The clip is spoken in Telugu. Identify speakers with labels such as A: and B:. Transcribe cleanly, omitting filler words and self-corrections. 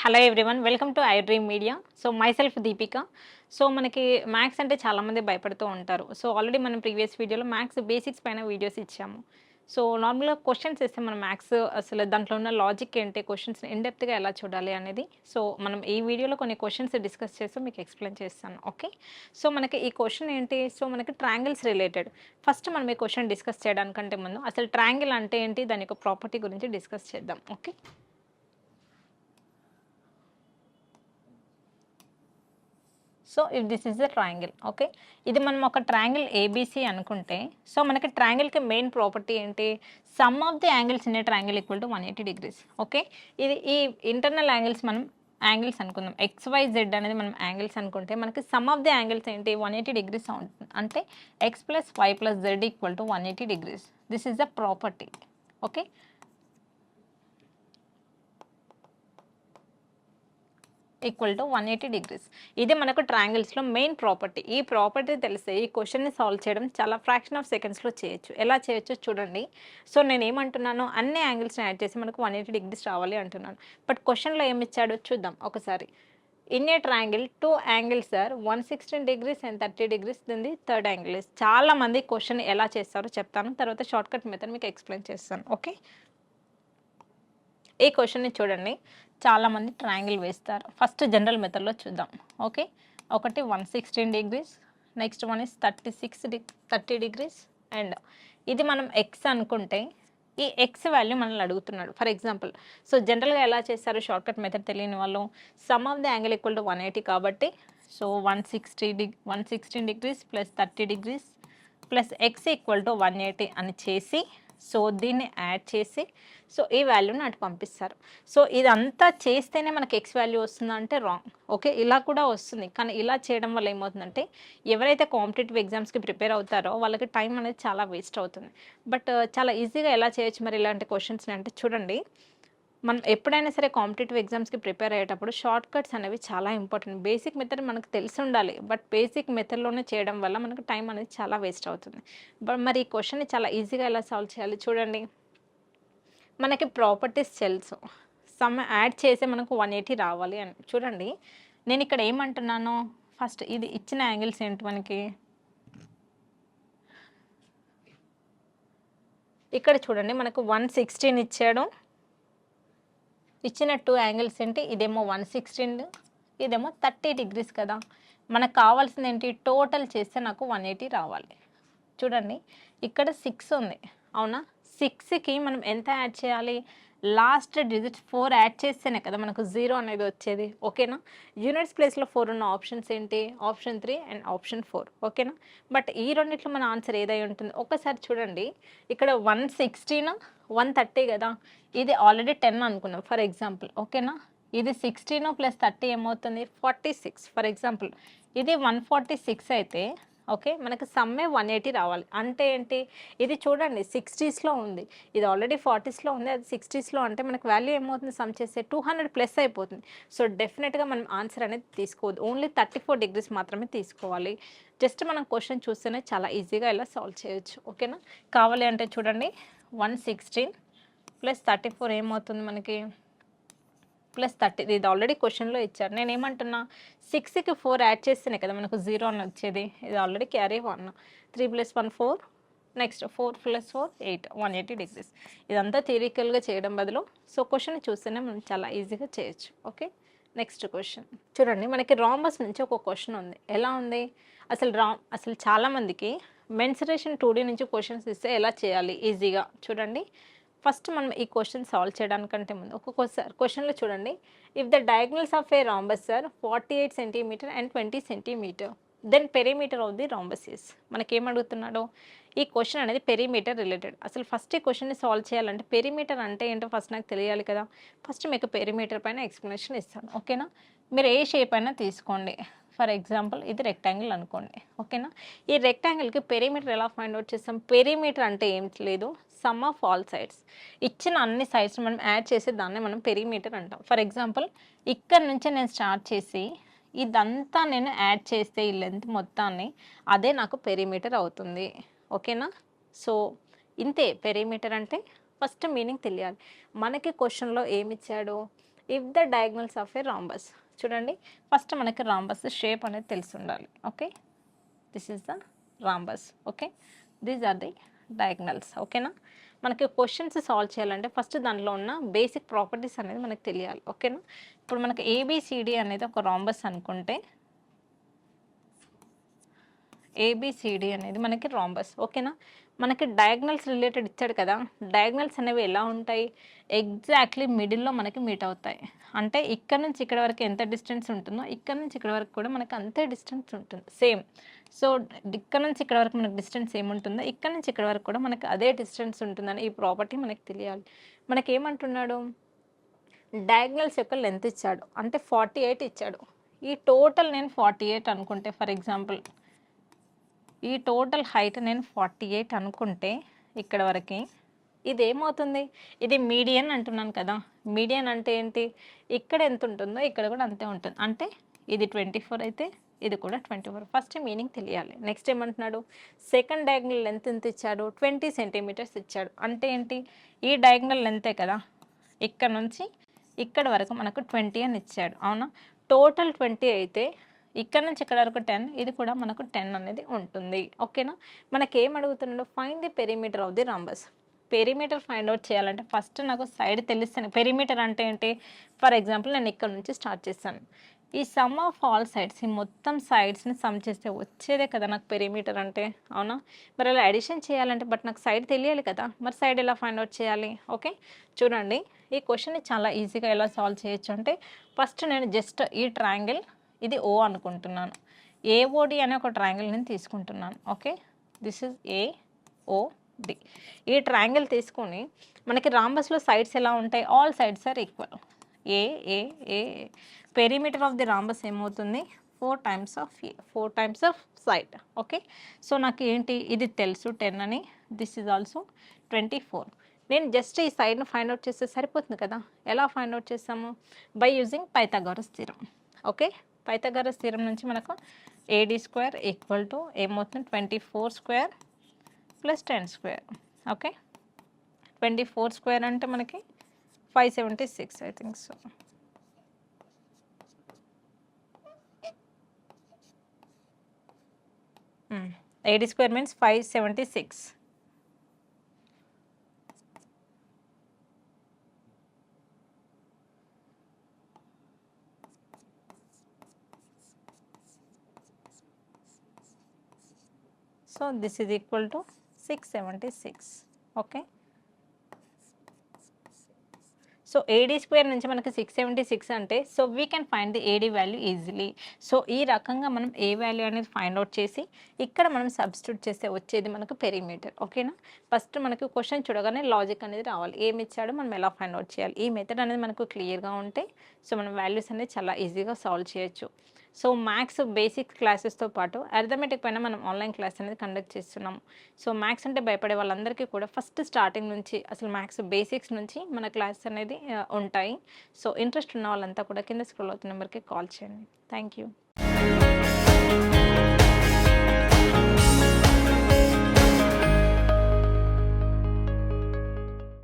A: Hello everyone, welcome to I dream media. So my self Deepika. So మనకి మ్యాథ్స్ అంటే చాలామంది భయపడుతూ ఉంటారు. సో ఆల్రెడీ మనం ప్రీవియస్ వీడియోలో మ్యాథ్స్ బేసిక్స్ పైన వీడియోస్ ఇచ్చాము. సో నార్మల్గా క్వశ్చన్స్ ఇస్తే మనం మ్యాథ్స్ అసలు దాంట్లో ఉన్న లాజిక్ ఏంటి, క్వశ్చన్స్ ఇన్డెప్త్గా ఎలా చూడాలి అనేది సో మనం ఈ వీడియోలో కొన్ని క్వశ్చన్స్ డిస్కస్ చేస్తూ మీకు ఎక్స్ప్లెయిన్ చేస్తాను. ఓకే, సో మనకి ఈ క్వశ్చన్ ఏంటి, సో మనకి ట్రయాంగిల్స్ రిలేటెడ్. ఫస్ట్ మనం ఈ క్వశ్చన్ డిస్కస్ చేయడానికంటే ముందు అసలు ట్రయాంగిల్ అంటే ఏంటి, దాని యొక్క ప్రాపర్టీ గురించి డిస్కస్ చేద్దాం. Okay, so if this is the triangle. Okay, ఇది మనం ఒక ట్రయాంగిల్ ఏబీసీ అనుకుంటే, సో మనకి ట్రయాంగిల్కి మెయిన్ ప్రాపర్టీ ఏంటి, some of the angles in a triangle equal to 180 degrees. Okay, ఇది ఈ ఇంటర్నల్ యాంగిల్స్ మనం యాంగిల్స్ అనుకుందాం, XYZ అనేది మనం యాంగిల్స్ అనుకుంటే మనకి సమ్ ఆఫ్ ది యాంగిల్స్ ఏంటి 180 డిగ్రీస్ ఉంటుంది. అంటే x plus Y plus Z equal to 180 degrees. This is the property. Okay, equal to 180 degrees. ఇది మనకు ట్రయాంగిల్స్లో మెయిన్ ప్రాపర్టీ. ఈ ప్రాపర్టీ తెలిస్తే ఈ క్వశ్చన్ని సాల్వ్ చేయడం చాలా ఫ్రాక్షన్ ఆఫ్ సెకండ్స్లో చేయొచ్చు. ఎలా చేయొచ్చో చూడండి. సో నేను ఏమంటున్నాను, అన్ని యాంగిల్స్ని యాడ్ చేసి మనకు 180 డిగ్రీస్ రావాలి అంటున్నాను. బట్ క్వశ్చన్లో ఏమి ఇచ్చాడో చూద్దాం ఒకసారి. In a triangle two angles are 116 degrees and 30 degrees, దీని థర్డ్ యాంగిల్ ఇస్. చాలా మంది క్వశ్చన్ ఎలా చేస్తారో చెప్తాను, తర్వాత షార్ట్ కట్ మెథడ్ మీకు ఎక్స్ప్లెయిన్ చేస్తాను. ఓకే, ఈ క్వశ్చన్ని చూడండి, చాలామంది ట్రయాంగిల్ వేస్తారు. ఫస్ట్ జనరల్ మెథడ్లో చూద్దాం. ఓకే, ఒకటి 116 degrees, next one is 30 degrees, and ఇది మనం ఎక్స్ అనుకుంటే ఈ ఎక్స్ వాల్యూ మనల్ని అడుగుతున్నాడు. ఫర్ ఎగ్జాంపుల్, సో జనరల్గా ఎలా చేస్తారు, షార్ట్కట్ మెథడ్ తెలియని వాళ్ళు, some of the angle equal to 180 కాబట్టి so 116 degrees plus 30 degrees plus X equal to 180 అని చేసి సో దీన్ని యాడ్ చేసి సో ఈ వాల్యూని అటు పంపిస్తారు. సో ఇదంతా చేస్తేనే మనకి ఎక్స్ వాల్యూ వస్తుందంటే రాంగ్. ఓకే, ఇలా కూడా వస్తుంది, కానీ ఇలా చేయడం వల్ల ఏమవుతుందంటే ఎవరైతే కాంపిటేటివ్ ఎగ్జామ్స్కి ప్రిపేర్ అవుతారో వాళ్ళకి టైం అనేది చాలా వేస్ట్ అవుతుంది. బట్ చాలా ఈజీగా ఎలా చేయొచ్చు మరి ఇలాంటి క్వశ్చన్స్ని అంటే చూడండి, మనం ఎప్పుడైనా సరే కాంపిటేటివ్ ఎగ్జామ్స్కి ప్రిపేర్ అయ్యేటప్పుడు షార్ట్ కట్స్ అనేవి చాలా ఇంపార్టెంట్. బేసిక్ మెథడ్ మనకు తెలిసి ఉండాలి, బట్ బేసిక్ మెథడ్లోనే చేయడం వల్ల మనకు టైం అనేది చాలా వేస్ట్ అవుతుంది. బట్ మరి ఈ క్వశ్చన్ని చాలా ఈజీగా ఎలా సాల్వ్ చేయాలి చూడండి. మనకి ప్రాపర్టీస్ తెలుసు, సమ్ యాడ్ చేస్తే మనకు 180 రావాలి అని. చూడండి నేను ఇక్కడ ఏమంటున్నాను, ఫస్ట్ ఇది ఇచ్చిన యాంగిల్స్ ఏంటి మనకి, ఇక్కడ చూడండి మనకు 116 ఇచ్చాడు. ఇచ్చిన టూ యాంగిల్స్ ఏంటి, ఇదేమో 116, ఇదేమో 30 డిగ్రీస్ కదా. మనకు కావాల్సింది ఏంటి, టోటల్ చేస్తే నాకు 180 రావాలి. చూడండి ఇక్కడ 6 ఉంది అవునా, 6కి మనం ఎంత యాడ్ చేయాలి, లాస్ట్ డిజిట్ 4 యాడ్ చేస్తేనే కదా మనకు 0 అనేది వచ్చేది. ఓకేనా, యూనిట్స్ ప్లేస్లో 4 ఉన్న ఆప్షన్స్ ఏంటి, ఆప్షన్ 3 అండ్ ఆప్షన్ 4. ఓకేనా, బట్ ఈ రెండిట్లో మన ఆన్సర్ ఏదై ఉంటుంది ఒకసారి చూడండి. ఇక్కడ 116 130 కదా, ఇది ఆల్రెడీ 10 అనుకున్నాం ఫర్ ఎగ్జాంపుల్. ఓకేనా, ఇది 16 ప్లస్ 30 ఏమవుతుంది 46 ఫర్ ఎగ్జాంపుల్. ఇది 146 అయితే ఓకే మనకు సమ్మే 180 రావాలి. అంటే ఏంటి, ఇది చూడండి 60స్లో ఉంది, ఇది ఆల్రెడీ 40స్లో ఉంది, అది 60స్లో, అంటే మనకు వాల్యూ ఏమవుతుంది సమ్ చేస్తే 200 ప్లస్ అయిపోతుంది. సో డెఫినెట్గా మనం ఆన్సర్ అనేది తీసుకోవద్దు, ఓన్లీ 34 డిగ్రీస్ మాత్రమే తీసుకోవాలి. జస్ట్ మనం క్వశ్చన్ చూస్తేనే చాలా ఈజీగా ఇలా సాల్వ్ చేయొచ్చు. ఓకేనా, కావాలి అంటే చూడండి 116 ప్లస్ 34 ఏమవుతుంది మనకి ప్లస్ 30, ఇది ఆల్రెడీ క్వశ్చన్లో ఇచ్చారు. నేను ఏమంటున్నా 6కి 4 యాడ్ చేస్తేనే కదా మనకు 0 అని వచ్చేది, ఇది ఆల్రెడీ క్యారీ 1, 3 + 1 4, నెక్స్ట్ 4 + 4 8, 180 డిగ్రీస్. ఇదంతా థియరికల్గా చేయడం బదులు సో క్వశ్చన్ చూస్తేనే మనం చాలా ఈజీగా చేయొచ్చు. ఓకే, నెక్స్ట్ క్వశ్చన్ చూడండి, మనకి రాంబస్ నుంచి ఒక క్వశ్చన్ ఉంది. ఎలా ఉంది అసలు చాలామందికి మెన్సురేషన్ 2D నుంచి క్వశ్చన్స్ ఇస్తే ఎలా చేయాలి ఈజీగా చూడండి. ఫస్ట్ మనం ఈ క్వశ్చన్ సాల్వ్ చేయడానికంటే ముందు ఒక్కొక్కసారి క్వశ్చన్లో చూడండి, if the diagonals of a rhombus are 48 centimeter and 20 centimeter, then perimeter of the rhombus is. మనకేమడుగుతున్నాడో ఈ క్వశ్చన్ అనేది పెరిమీటర్ రిలేటెడ్. అసలు ఫస్ట్ ఈ క్వశ్చన్ని సాల్వ్ చేయాలంటే పెరిమీటర్ అంటే ఏంటో ఫస్ట్ నాకు తెలియాలి కదా. ఫస్ట్ మీకు పెరిమీటర్ పైన ఎక్స్ప్లెనేషన్ ఇస్తాను. ఓకేనా, మీరు ఏ షేప్ అయినా తీసుకోండి. ఫర్ ఎగ్జాంపుల్ ఇది రెక్టాంగిల్ అనుకోండి. ఓకేనా, ఈ రెక్టాంగిల్కి పెరిమీటర్ ఎలా ఫైండ్ అవుట్ చేస్తాం, పెరిమీటర్ అంటే ఏం లేదు, సమ్ ఆఫ్ ఆల్ సైడ్స్. ఇచ్చిన అన్ని సైడ్స్ మనం యాడ్ చేసి దాన్ని మనం పెరిమీటర్ అంటాం. ఫర్ ఎగ్జాంపుల్ ఇక్కడ నుంచి నేను స్టార్ట్ చేసి ఇదంతా నేను యాడ్ చేస్తే ఈ లెంత్ మొత్తాన్ని, అదే నాకు పెరిమీటర్ అవుతుంది. ఓకేనా, సో ఇంతే పెరిమీటర్ అంటే. ఫస్ట్ మీనింగ్ తెలియాలి. మనకి క్వశ్చన్లో ఏమి ఇచ్చాడు, if the diagonals of a rhombus. చూడండి, ఫస్ట్ మనకి రాంబస్ షేప్ అనేది తెలిసి ఉండాలి. Okay, this is the rhombus. Okay, these are the diagonals. ఓకేనా, మనకి క్వశ్చన్స్ సాల్వ్ చేయాలంటే ఫస్ట్ దానిలో ఉన్న బేసిక్ ప్రాపర్టీస్ అనేది మనకు తెలియాలి. ఓకేనా, ఇప్పుడు మనకి ఏబిసిడి అనేది ఒక రాంబస్ అనుకుంటే, ఏబిసిడి అనేది మనకి రాంబస్. ఓకేనా, మనకి డయాగ్నల్స్ రిలేటెడ్ ఇచ్చాడు కదా, డయాగ్నల్స్ అనేవి ఎలా ఉంటాయి, ఎగ్జాక్ట్లీ మిడిల్లో మనకి మీట్ అవుతాయి. అంటే ఇక్కడ నుంచి ఇక్కడ వరకు ఎంత డిస్టెన్స్ ఉంటుందో ఇక్కడ నుంచి ఇక్కడ వరకు కూడా మనకి అంతే డిస్టెన్స్ ఉంటుంది, సేమ్. సో ఇక్కడ నుంచి ఇక్కడ వరకు మనకి డిస్టెన్స్ ఏముంటుందో ఇక్కడ నుంచి ఇక్కడ వరకు కూడా మనకి అదే డిస్టెన్స్ ఉంటుందని ఈ ప్రాపర్టీ మనకి తెలియాలి. మనకి ఏమంటున్నాడు, డయాగ్నల్స్ యొక్క లెంత్ ఇచ్చాడు, అంటే 48 ఇచ్చాడు. ఈ టోటల్ నేను 48 అనుకుంటే, ఫర్ ఎగ్జాంపుల్ ఈ టోటల్ హైట్ నేను 48 అనుకుంటే ఇక్కడ వరకు, ఇది ఏమవుతుంది, ఇది మీడియన్ అంటున్నాను కదా. మీడియన్ అంటే ఏంటి, ఇక్కడ ఎంత ఉంటుందో ఇక్కడ కూడా అంతే ఉంటుంది. అంటే ఇది 24 అయితే ఇది కూడా 24. ఫస్ట్ మీనింగ్ తెలియాలి. నెక్స్ట్ ఏమంటున్నాడు, సెకండ్ డయాగ్నల్ లెంత్ ఎంత ఇచ్చాడు, 20 సెంటీమీటర్స్ ఇచ్చాడు. అంటే ఏంటి, ఈ డయాగ్నల్ లెంతే కదా, ఇక్కడ నుంచి ఇక్కడ వరకు మనకు 20 అని ఇచ్చాడు. అవునా, టోటల్ 20 అయితే ఇక్కడ నుంచి ఇక్కడ వరకు 10, ఇది కూడా మనకు 10 అనేది ఉంటుంది. ఓకేనా, మనకి ఏం అడుగుతున్నాడు, find the perimeter of the rhombus. Perimeter find out చేయాలంటే ఫస్ట్ నాకు సైడ్ తెలిస్తాను. పెరిమీటర్ అంటే ఏంటి, ఫర్ ఎగ్జాంపుల్ నేను ఇక్కడ నుంచి స్టార్ట్ చేస్తాను, ఈ సమ్ ఆఫ్ ఆల్ సైడ్స్, ఈ మొత్తం సైడ్స్ని సమ్ చేస్తే వచ్చేదే కదా నాకు పెరిమీటర్ అంటే. అవునా, మరి అలా అడిషన్ చేయాలంటే బట్ నాకు సైడ్ తెలియాలి కదా, మరి సైడ్ ఎలా ఫైండ్ అవుట్ చేయాలి. ఓకే, చూడండి ఈ క్వశ్చన్ని చాలా ఈజీగా ఎలా సాల్వ్ చేయొచ్చు అంటే, ఫస్ట్ నేను జస్ట్ ఈ ట్రయాంగిల్, ఇది ఓ అనుకుంటున్నాను, ఏఓడి అనే ఒక ట్రయాంగిల్ నేను తీసుకుంటున్నాను. Okay, this is AOD. ఈ ట్రయాంగిల్ తీసుకొని మనకి రాంబస్లో సైడ్స్ ఎలా ఉంటాయి, all sides are equal. A a a perimeter of the rhombus ఏమవుతుంది, 4 times of a, 4 times of side. Okay, so నాకు ఏంటి, ఇది తెలుసు 10 అని, దిస్ ఈజ్ ఆల్సో 24. నేను జస్ట్ ఈ సైడ్ను ఫైండ్ అవుట్ చేస్తే సరిపోతుంది కదా. ఎలా ఫైండ్ అవుట్ చేస్తాము, by using Pythagoras theorem. Okay, Pythagoras theorem నుంచి మనకు ఏడి స్క్వేర్ ఈక్వల్ టు ఏమవుతుంది, 24 square plus 10 square. Okay, 24 square అంటే మనకి 576 I think so. AD square means 576. So this is equal to 676. Okay, so AD square నుంచి మనకి 676 అంటే, so we can find the AD value easily. So ఈ రకంగా మనం ఏ వాల్యూ అనేది ఫైండ్ అవుట్ చేసి ఇక్కడ మనం సబ్స్టిట్యూట్ చేస్తే వచ్చేది మనకు పెరిమీటర్. ఓకేనా, ఫస్ట్ మనకు క్వశ్చన్ చూడగానే లాజిక్ అనేది రావాలి, ఏమి ఇచ్చాడో మనం ఎలా ఫైండ్ అవుట్ చేయాలి. ఈ మెథడ్ అనేది మనకు క్లియర్గా ఉంటే సో మనం వాల్యూస్ అనేది చాలా ఈజీగా సాల్వ్ చేయొచ్చు. సో మ్యాథ్స్ బేసిక్ క్లాసెస్తో పాటు అర్థమెటిక్ పైన మనం ఆన్లైన్ క్లాస్ అనేది కండక్ట్ చేస్తున్నాం. సో మ్యాథ్స్ అంటే భయపడే వాళ్ళందరికీ కూడా ఫస్ట్ స్టార్టింగ్ నుంచి అసలు మ్యాథ్స్ బేసిక్స్ నుంచి మన క్లాస్ అనేది ఉంటాయి. సో ఇంట్రెస్ట్ ఉన్న వాళ్ళంతా కూడా కింద స్క్రోల్ అవుతున్న నెంబర్కి కాల్ చేయండి. Thank you.